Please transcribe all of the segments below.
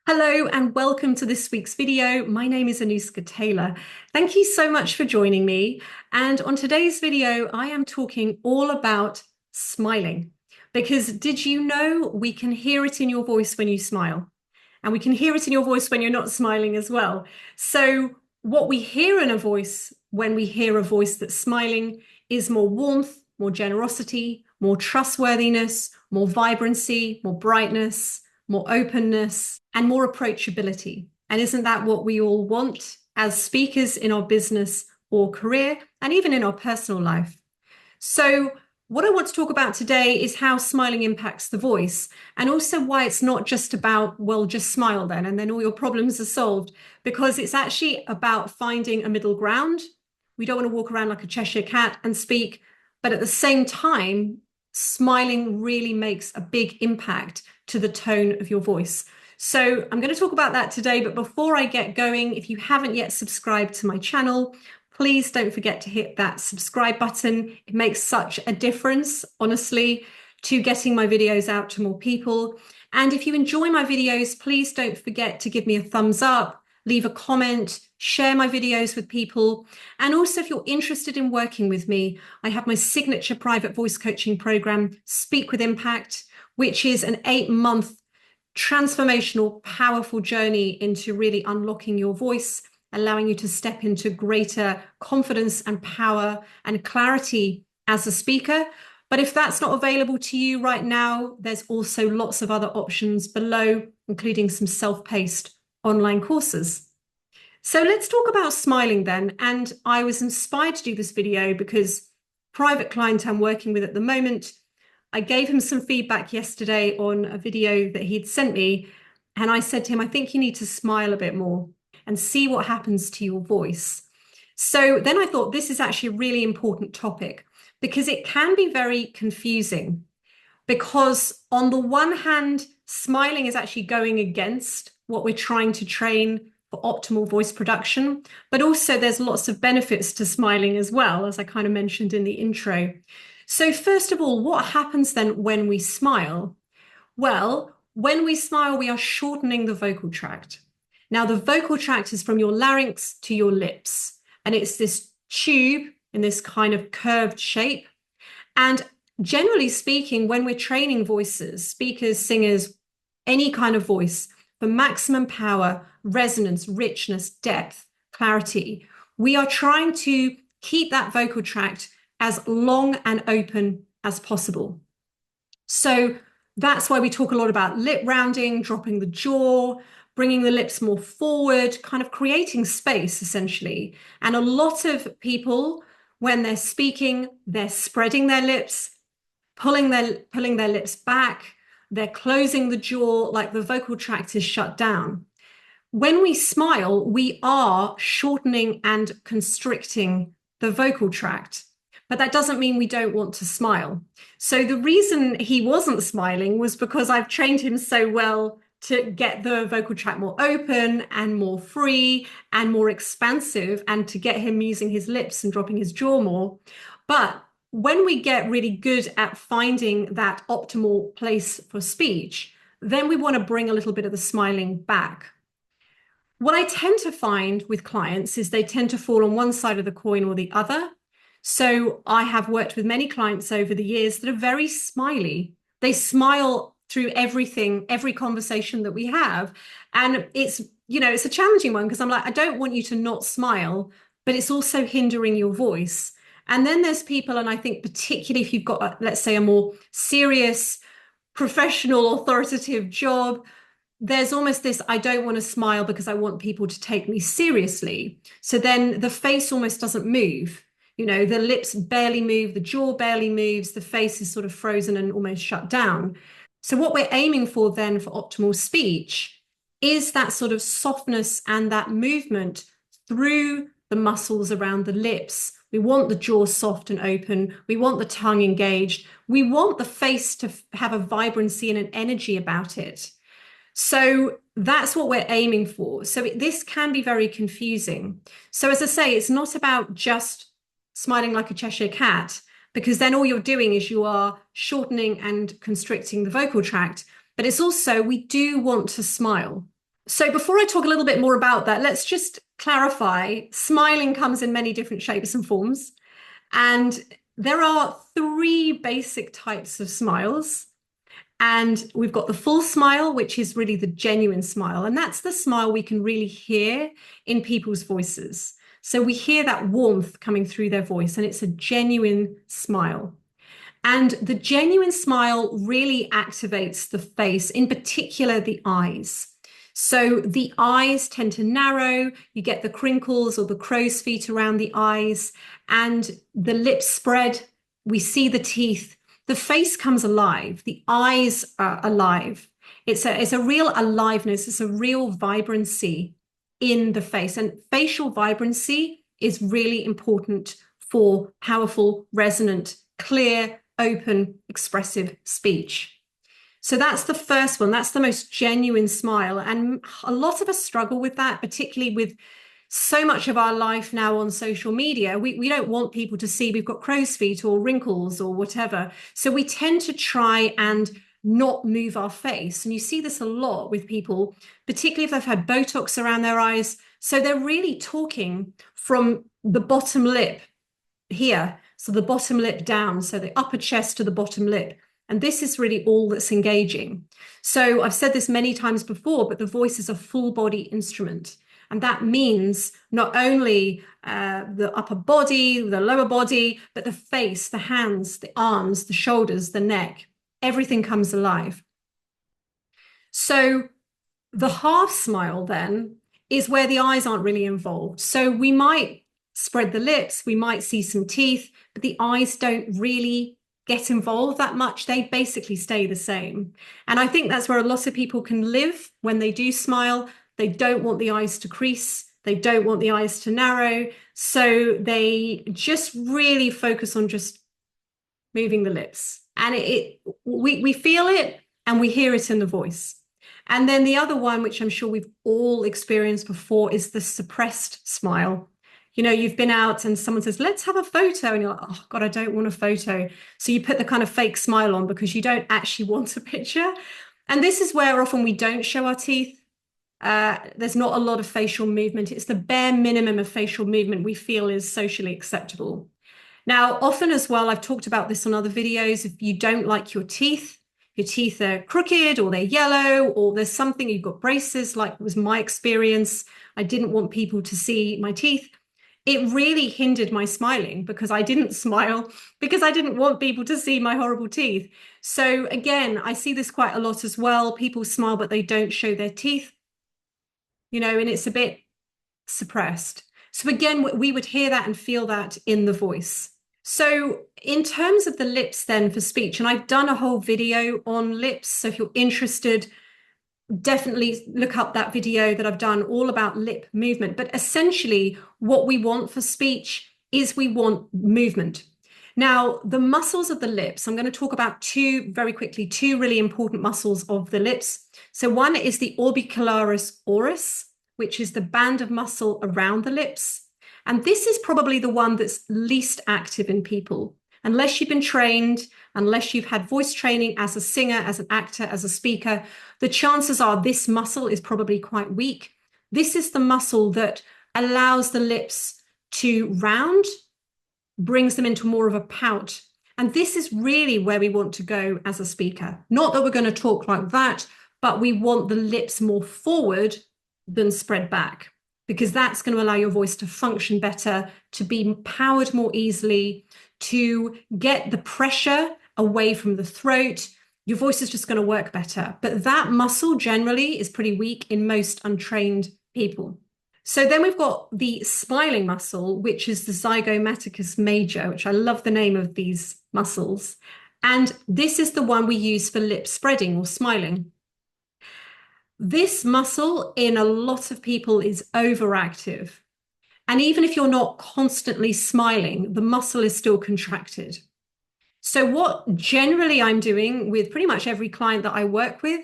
Hello and welcome to this week's video. My name is Anuska Taylor. Thank you so much for joining me. And on today's video, I am talking all about smiling. Because did you know we can hear it in your voice when you smile? And we can hear it in your voice when you're not smiling as well. So what we hear in a voice when we hear a voice that's smiling is more warmth, more generosity, more trustworthiness, more vibrancy, more brightness, more openness, and more approachability. And isn't that what we all want as speakers in our business or career, and even in our personal life? So, what I want to talk about today is how smiling impacts the voice, and also why it's not just about, well, just smile then, and then all your problems are solved, because it's actually about finding a middle ground. We don't want to walk around like a Cheshire cat and speak, but at the same time, smiling really makes a big impact to the tone of your voice. So I'm going to talk about that today, but before I get going, if you haven't yet subscribed to my channel, please don't forget to hit that subscribe button. It makes such a difference, honestly, to getting my videos out to more people. And if you enjoy my videos, please don't forget to give me a thumbs up, leave a comment, share my videos with people. And also, if you're interested in working with me, I have my signature private voice coaching program, Speak with Impact, which is an 8-month transformational, powerful journey into really unlocking your voice, allowing you to step into greater confidence and power and clarity as a speaker. But if that's not available to you right now, there's also lots of other options below, including some self-paced online courses. So let's talk about smiling then. And I was inspired to do this video because private client I'm working with at the moment, I gave him some feedback yesterday on a video that he'd sent me. And I said to him, I think you need to smile a bit more and see what happens to your voice. So then I thought this is actually a really important topic because it can be very confusing. Because on the one hand, smiling is actually going against what we're trying to train for optimal voice production, but also there's lots of benefits to smiling as well, as I kind of mentioned in the intro. So first of all, what happens then when we smile? Well, when we smile, we are shortening the vocal tract. Now, the vocal tract is from your larynx to your lips, and it's this tube in this kind of curved shape. And generally speaking, when we're training voices, speakers, singers, any kind of voice, for maximum power, resonance, richness, depth, clarity, we are trying to keep that vocal tract as long and open as possible. So that's why we talk a lot about lip rounding, dropping the jaw, bringing the lips more forward, kind of creating space essentially. And a lot of people, when they're speaking, they're spreading their lips, pulling their lips back, they're closing the jaw, like the vocal tract is shut down. When we smile, we are shortening and constricting the vocal tract. But that doesn't mean we don't want to smile. So the reason he wasn't smiling was because I've trained him so well to get the vocal tract more open and more free and more expansive, and to get him using his lips and dropping his jaw more. But when we get really good at finding that optimal place for speech, then we want to bring a little bit of the smiling back. What I tend to find with clients is they tend to fall on one side of the coin or the other. So I have worked with many clients over the years that are very smiley. They smile through everything, every conversation that we have. And it's a challenging one because I'm like, I don't want you to not smile, but it's also hindering your voice. And then there's people, and I think particularly if you've got, let's say, a more serious, professional, authoritative job, there's almost this, I don't want to smile because I want people to take me seriously. So then the face almost doesn't move. The lips barely move, the jaw barely moves, the face is sort of frozen and almost shut down. So what we're aiming for then for optimal speech is that sort of softness and that movement through the muscles around the lips. We want the jaw soft and open. We want the tongue engaged. We want the face to have a vibrancy and an energy about it. So that's what we're aiming for. So this can be very confusing. So as I say, it's not about just smiling like a Cheshire cat, because then all you're doing is you are shortening and constricting the vocal tract. But it's also, we do want to smile. So before I talk a little bit more about that, let's just clarify. Smiling comes in many different shapes and forms. And there are three basic types of smiles. And we've got the full smile, which is really the genuine smile. And that's the smile we can really hear in people's voices. So we hear that warmth coming through their voice, and it's a genuine smile. And the genuine smile really activates the face, in particular the eyes. So the eyes tend to narrow, you get the crinkles or the crow's feet around the eyes, and the lips spread. We see the teeth. The face comes alive. The eyes are alive. It's a real aliveness. It's a real vibrancy in the face. And facial vibrancy is really important for powerful, resonant, clear, open, expressive speech. So that's the first one. That's the most genuine smile. And a lot of us struggle with that, particularly with so much of our life now on social media. We don't want people to see we've got crow's feet or wrinkles or whatever. So we tend to try and not move our face. And you see this a lot with people, particularly if they've had Botox around their eyes. So they're really talking from the bottom lip here. So the bottom lip down, so the upper chest to the bottom lip. And this is really all that's engaging. So I've said this many times before, but the voice is a full body instrument. And that means not only the upper body, the lower body, but the face, the hands, the arms, the shoulders, the neck, everything comes alive. So the half smile then is where the eyes aren't really involved. So we might spread the lips, we might see some teeth, but the eyes don't really get involved that much. They basically stay the same. And I think that's where a lot of people can live when they do smile. They don't want the eyes to crease. They don't want the eyes to narrow. So they just really focus on just moving the lips. And we feel it and we hear it in the voice. And then the other one, which I'm sure we've all experienced before, is the suppressed smile. You know, you've been out and someone says, let's have a photo. And you're like, oh God, I don't want a photo. So you put the kind of fake smile on because you don't actually want a picture. And this is where often we don't show our teeth. There's not a lot of facial movement. It's the bare minimum of facial movement we feel is socially acceptable. Now, often as well, I've talked about this on other videos. If you don't like your teeth are crooked or they're yellow, or there's something, you've got braces, like was my experience. I didn't want people to see my teeth. It really hindered my smiling because I didn't smile because I didn't want people to see my horrible teeth. So again, I see this quite a lot as well. People smile, but they don't show their teeth, you know, and it's a bit suppressed. So again, we would hear that and feel that in the voice. So in terms of the lips then for speech, and I've done a whole video on lips. So if you're interested, definitely look up that video that I've done all about lip movement. But essentially what we want for speech is we want movement. Now, the muscles of the lips, I'm going to talk about two really important muscles of the lips. So one is the orbicularis oris, which is the band of muscle around the lips. And this is probably the one that's least active in people. Unless you've been trained, unless you've had voice training as a singer, as an actor, as a speaker, the chances are this muscle is probably quite weak. This is the muscle that allows the lips to round, brings them into more of a pout. And this is really where we want to go as a speaker. Not that we're going to talk like that, but we want the lips more forward than spread back, because that's going to allow your voice to function better, to be powered more easily, to get the pressure away from the throat. Your voice is just going to work better. But that muscle generally is pretty weak in most untrained people. So then we've got the smiling muscle, which is the zygomaticus major, which I love the name of these muscles. And this is the one we use for lip spreading or smiling. This muscle in a lot of people is overactive. And even if you're not constantly smiling, the muscle is still contracted. So what generally I'm doing with pretty much every client that I work with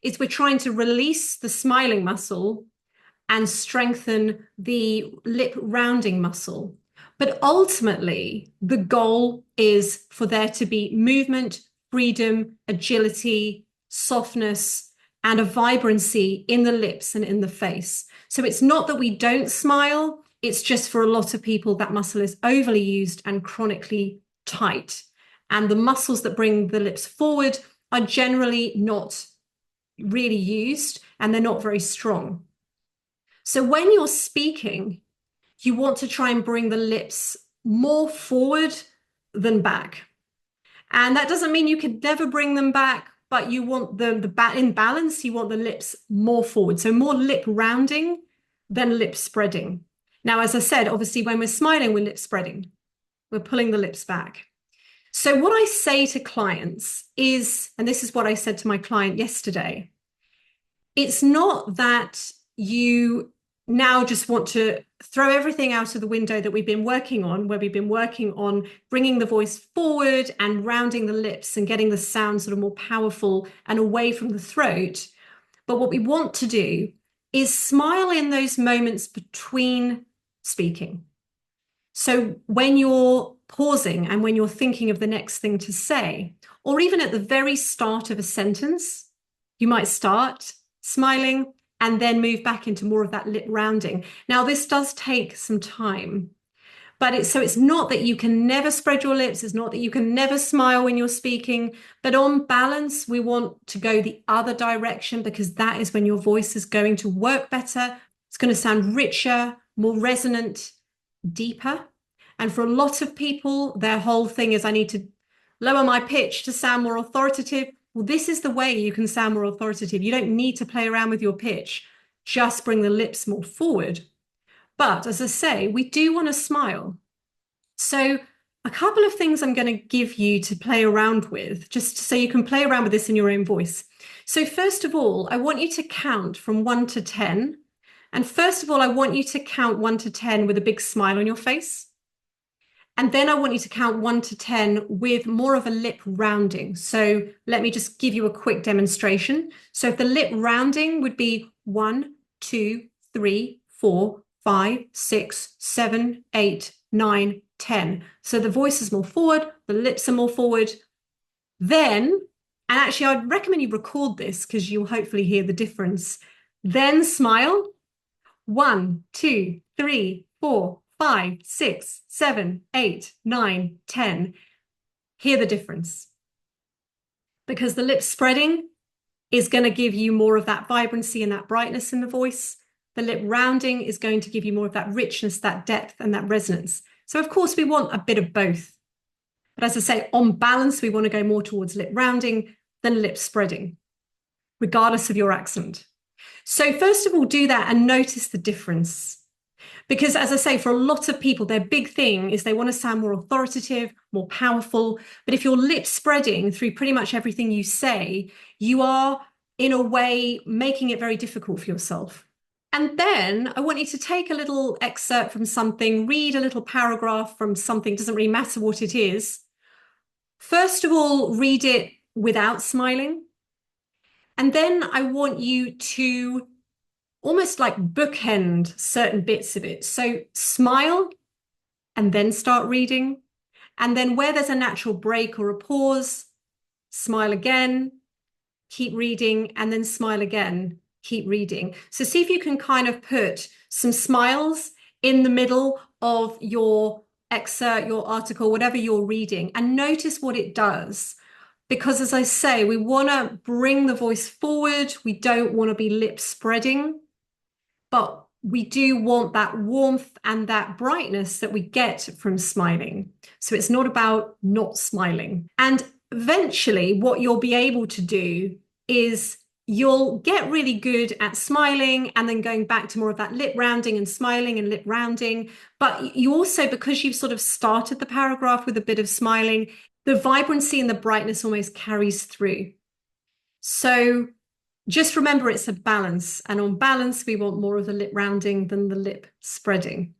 is we're trying to release the smiling muscle and strengthen the lip rounding muscle. But ultimately, the goal is for there to be movement, freedom, agility, softness, and a vibrancy in the lips and in the face. So it's not that we don't smile, it's just for a lot of people that muscle is overly used and chronically tight. And the muscles that bring the lips forward are generally not really used and they're not very strong. So when you're speaking, you want to try and bring the lips more forward than back. And that doesn't mean you could never bring them back, but you want in balance, you want the lips more forward. So more lip rounding than lip spreading. Now, as I said, obviously when we're smiling, we're lip spreading. We're pulling the lips back. So what I say to clients is, and this is what I said to my client yesterday, it's not that you now just want to throw everything out of the window that we've been working on, where we've been working on bringing the voice forward and rounding the lips and getting the sound sort of more powerful and away from the throat. But what we want to do is smile in those moments between speaking. So when you're pausing and when you're thinking of the next thing to say, or even at the very start of a sentence, you might start smiling and then move back into more of that lip rounding. Now, this does take some time, but it's not that you can never spread your lips. It's not that you can never smile when you're speaking, but on balance, we want to go the other direction because that is when your voice is going to work better. It's going to sound richer, more resonant, deeper. And for a lot of people, their whole thing is I need to lower my pitch to sound more authoritative. Well, this is the way you can sound more authoritative. You don't need to play around with your pitch. Just bring the lips more forward. But as I say, we do want to smile. So a couple of things I'm going to give you to play around with, just so you can play around with this in your own voice. So first of all, I want you to count from 1 to 10. And first of all, I want you to count 1 to 10 with a big smile on your face. And then I want you to count 1 to 10 with more of a lip rounding. So let me just give you a quick demonstration. So if the lip rounding would be 1, 2, 3, 4, 5, 6, 7, 8, 9, 10. So the voice is more forward, the lips are more forward. Then, and actually I'd recommend you record this because you'll hopefully hear the difference. Then smile. 1, 2, 3, 4, 5, 6, 7, 8, 9, 10. Hear the difference. Because the lip spreading is going to give you more of that vibrancy and that brightness in the voice. The lip rounding is going to give you more of that richness, that depth, and that resonance. So of course we want a bit of both. But as I say, on balance, we want to go more towards lip rounding than lip spreading, regardless of your accent. So first of all, do that and notice the difference. Because as I say, for a lot of people, their big thing is they want to sound more authoritative, more powerful. But if you're lip spreading through pretty much everything you say, you are in a way making it very difficult for yourself. And then I want you to take a little excerpt from something, read a little paragraph from something, doesn't really matter what it is. First of all, read it without smiling. And then I want you to almost like bookend certain bits of it. So smile and then start reading. And then where there's a natural break or a pause, smile again, keep reading, and then smile again, keep reading. So see if you can kind of put some smiles in the middle of your excerpt, your article, whatever you're reading, and notice what it does. Because as I say, we want to bring the voice forward. We don't want to be lip spreading. But we do want that warmth and that brightness that we get from smiling. So it's not about not smiling. And eventually what you'll be able to do is you'll get really good at smiling and then going back to more of that lip rounding and smiling and lip rounding. But you also, because you've sort of started the paragraph with a bit of smiling, the vibrancy and the brightness almost carries through. So just remember it's a balance, and on balance, we want more of the lip rounding than the lip spreading.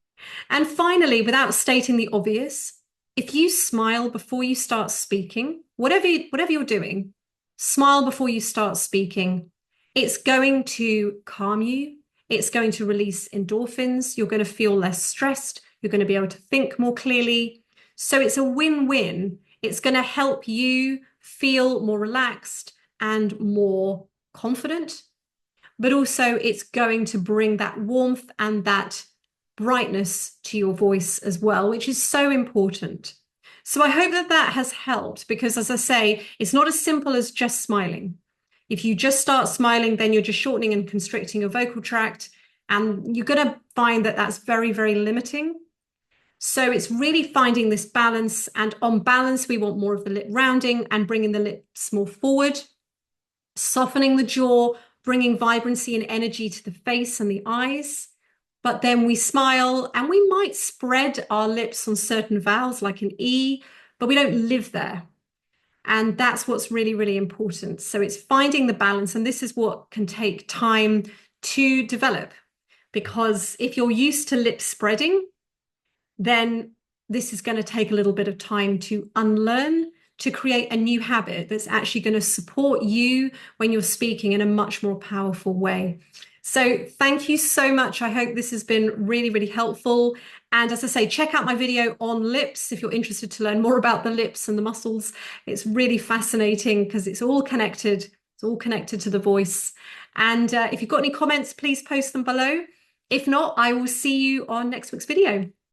And finally, without stating the obvious, if you smile before you start speaking, whatever you're doing, smile before you start speaking. It's going to calm you. It's going to release endorphins. You're going to feel less stressed. You're going to be able to think more clearly. So it's a win-win. It's going to help you feel more relaxed and more confident, but also it's going to bring that warmth and that brightness to your voice as well, which is so important. So I hope that that has helped, because as I say, it's not as simple as just smiling. If you just start smiling, then you're just shortening and constricting your vocal tract, and you're going to find that that's very, very limiting. So it's really finding this balance, and on balance, we want more of the lip rounding and bringing the lips more forward, softening the jaw, bringing vibrancy and energy to the face and the eyes. But then we smile and we might spread our lips on certain vowels like an E, but we don't live there. And that's what's really, really important. So it's finding the balance. And this is what can take time to develop. Because if you're used to lip spreading, then this is going to take a little bit of time to unlearn, to create a new habit that's actually going to support you when you're speaking in a much more powerful way. So thank you so much. I hope this has been really, really helpful. And as I say, check out my video on lips if you're interested to learn more about the lips and the muscles. It's really fascinating because it's all connected. It's all connected to the voice. And if you've got any comments, please post them below. If not, I will see you on next week's video.